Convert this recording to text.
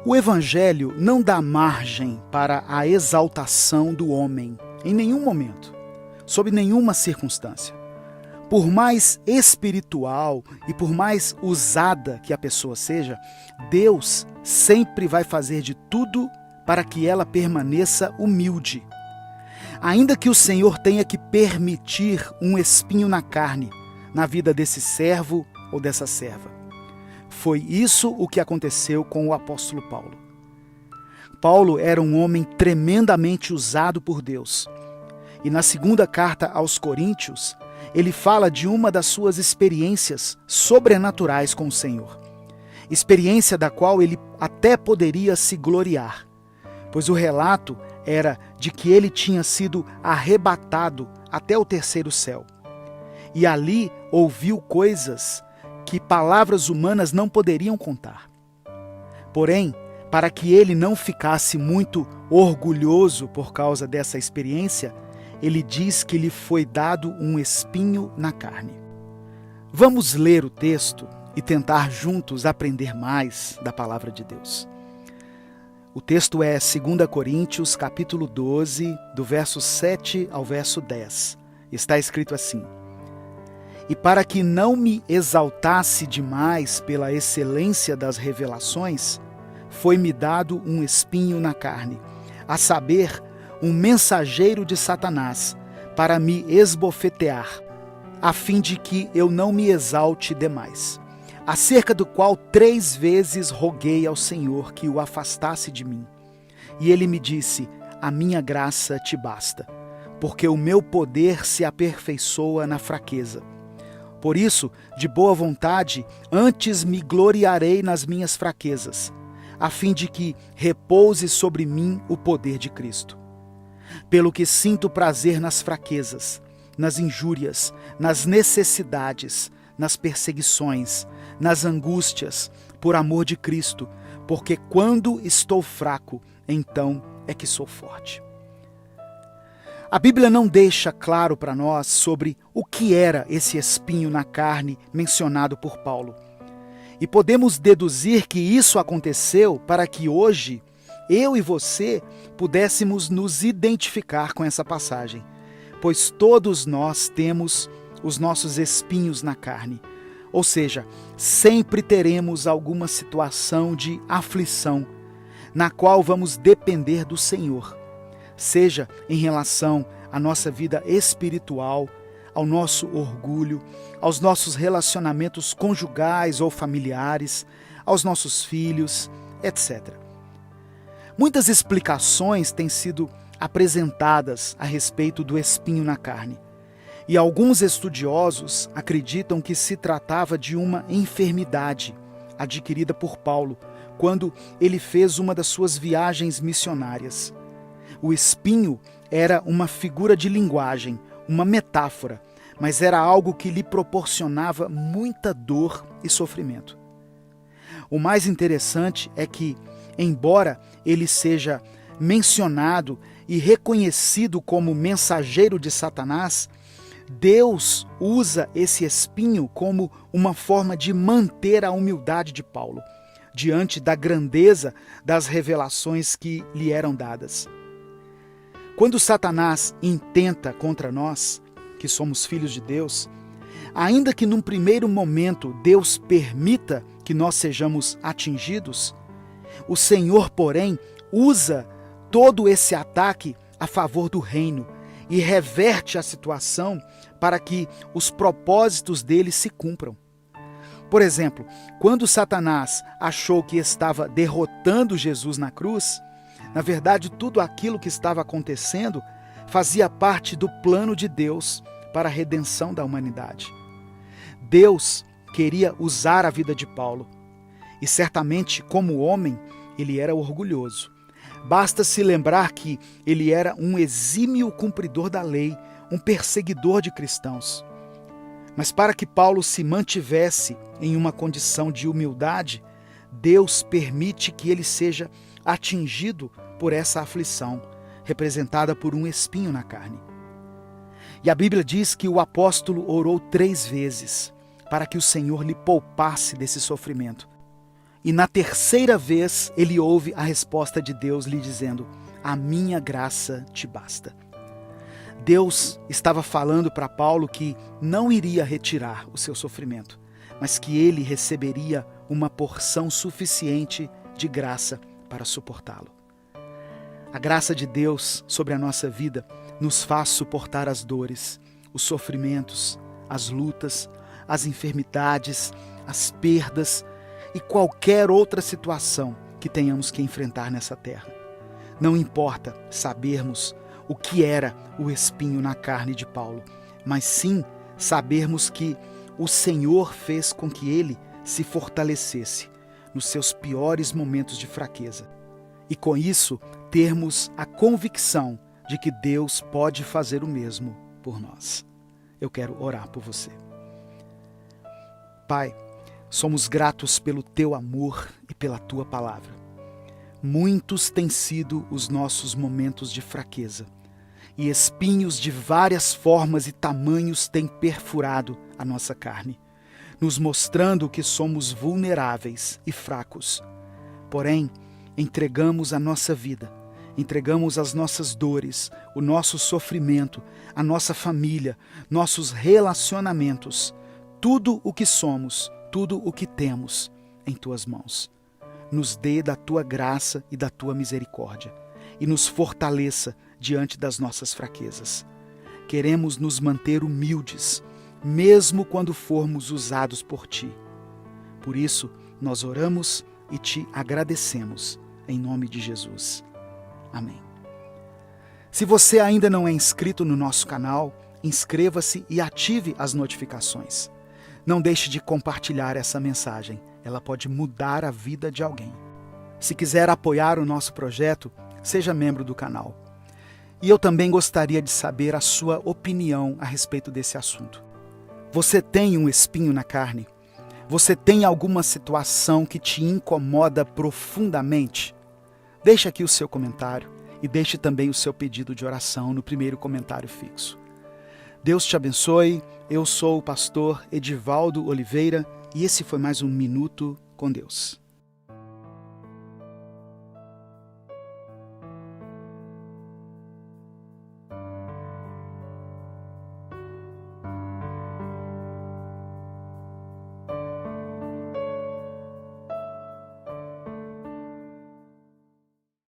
O Evangelho não dá margem para a exaltação do homem em nenhum momento, sob nenhuma circunstância. Por mais espiritual e por mais usada que a pessoa seja, Deus sempre vai fazer de tudo para que ela permaneça humilde. Ainda que o Senhor tenha que permitir um espinho na carne, na vida desse servo ou dessa serva. Foi isso o que aconteceu com o apóstolo Paulo. Paulo era um homem tremendamente usado por Deus. E na segunda carta aos Coríntios, ele fala de uma das suas experiências sobrenaturais com o Senhor. Experiência da qual ele até poderia se gloriar, pois o relato era de que ele tinha sido arrebatado até o terceiro céu. E ali ouviu coisas que palavras humanas não poderiam contar. Porém, para que ele não ficasse muito orgulhoso por causa dessa experiência, ele diz que lhe foi dado um espinho na carne. Vamos ler o texto e tentar juntos aprender mais da palavra de Deus. O texto é 2 Coríntios, capítulo 12, do verso 7 ao verso 10. Está escrito assim: E para que não me exaltasse demais pela excelência das revelações, foi-me dado um espinho na carne, a saber, um mensageiro de Satanás, para me esbofetear, a fim de que eu não me exalte demais, acerca do qual 3 vezes roguei ao Senhor que o afastasse de mim. E ele me disse: a minha graça te basta, porque o meu poder se aperfeiçoa na fraqueza. Por isso, de boa vontade, antes me gloriarei nas minhas fraquezas, a fim de que repouse sobre mim o poder de Cristo. Pelo que sinto prazer nas fraquezas, nas injúrias, nas necessidades, nas perseguições, nas angústias, por amor de Cristo, porque quando estou fraco, então é que sou forte. A Bíblia não deixa claro para nós sobre o que era esse espinho na carne mencionado por Paulo. E podemos deduzir que isso aconteceu para que hoje eu e você pudéssemos nos identificar com essa passagem, pois todos nós temos os nossos espinhos na carne. Ou seja, sempre teremos alguma situação de aflição, na qual vamos depender do Senhor, seja em relação à nossa vida espiritual, ao nosso orgulho, aos nossos relacionamentos conjugais ou familiares, aos nossos filhos, etc. Muitas explicações têm sido apresentadas a respeito do espinho na carne. E alguns estudiosos acreditam que se tratava de uma enfermidade adquirida por Paulo quando ele fez uma das suas viagens missionárias. O espinho era uma figura de linguagem, uma metáfora, mas era algo que lhe proporcionava muita dor e sofrimento. O mais interessante é que, embora ele seja mencionado e reconhecido como mensageiro de Satanás, Deus usa esse espinho como uma forma de manter a humildade de Paulo, diante da grandeza das revelações que lhe eram dadas. Quando Satanás intenta contra nós, que somos filhos de Deus, ainda que num primeiro momento Deus permita que nós sejamos atingidos, o Senhor, porém, usa todo esse ataque a favor do reino e reverte a situação para que os propósitos dele se cumpram. Por exemplo, quando Satanás achou que estava derrotando Jesus na cruz, na verdade tudo aquilo que estava acontecendo fazia parte do plano de Deus para a redenção da humanidade. Deus queria usar a vida de Paulo e certamente, como homem, ele era orgulhoso. Basta se lembrar que ele era um exímio cumpridor da lei, um perseguidor de cristãos. Mas para que Paulo se mantivesse em uma condição de humildade, Deus permite que ele seja atingido por essa aflição, representada por um espinho na carne. E a Bíblia diz que o apóstolo orou 3 vezes para que o Senhor lhe poupasse desse sofrimento. E na terceira vez ele ouve a resposta de Deus lhe dizendo: a minha graça te basta. Deus estava falando para Paulo que não iria retirar o seu sofrimento, mas que ele receberia uma porção suficiente de graça para suportá-lo. A graça de Deus sobre a nossa vida nos faz suportar as dores, os sofrimentos, as lutas, as enfermidades, as perdas e qualquer outra situação que tenhamos que enfrentar nessa terra. Não importa sabermos o que era o espinho na carne de Paulo, mas sim sabermos que o Senhor fez com que ele se fortalecesse nos seus piores momentos de fraqueza. E com isso, termos a convicção de que Deus pode fazer o mesmo por nós. Eu quero orar por você. Pai, somos gratos pelo teu amor e pela tua palavra. Muitos têm sido os nossos momentos de fraqueza, e espinhos de várias formas e tamanhos têm perfurado a nossa carne, nos mostrando que somos vulneráveis e fracos. Porém, entregamos a nossa vida, entregamos as nossas dores, o nosso sofrimento, a nossa família, nossos relacionamentos, tudo o que somos, tudo o que temos em tuas mãos. Nos dê da tua graça e da tua misericórdia e nos fortaleça diante das nossas fraquezas. Queremos nos manter humildes, mesmo quando formos usados por ti. Por isso, nós oramos e te agradecemos, em nome de Jesus. Amém. Se você ainda não é inscrito no nosso canal, inscreva-se e ative as notificações. Não deixe de compartilhar essa mensagem, ela pode mudar a vida de alguém. Se quiser apoiar o nosso projeto, seja membro do canal. E eu também gostaria de saber a sua opinião a respeito desse assunto. Você tem um espinho na carne? Você tem alguma situação que te incomoda profundamente? Deixe aqui o seu comentário e deixe também o seu pedido de oração no primeiro comentário fixo. Deus te abençoe. Eu sou o pastor Edivaldo Oliveira e esse foi mais um Minuto com Deus.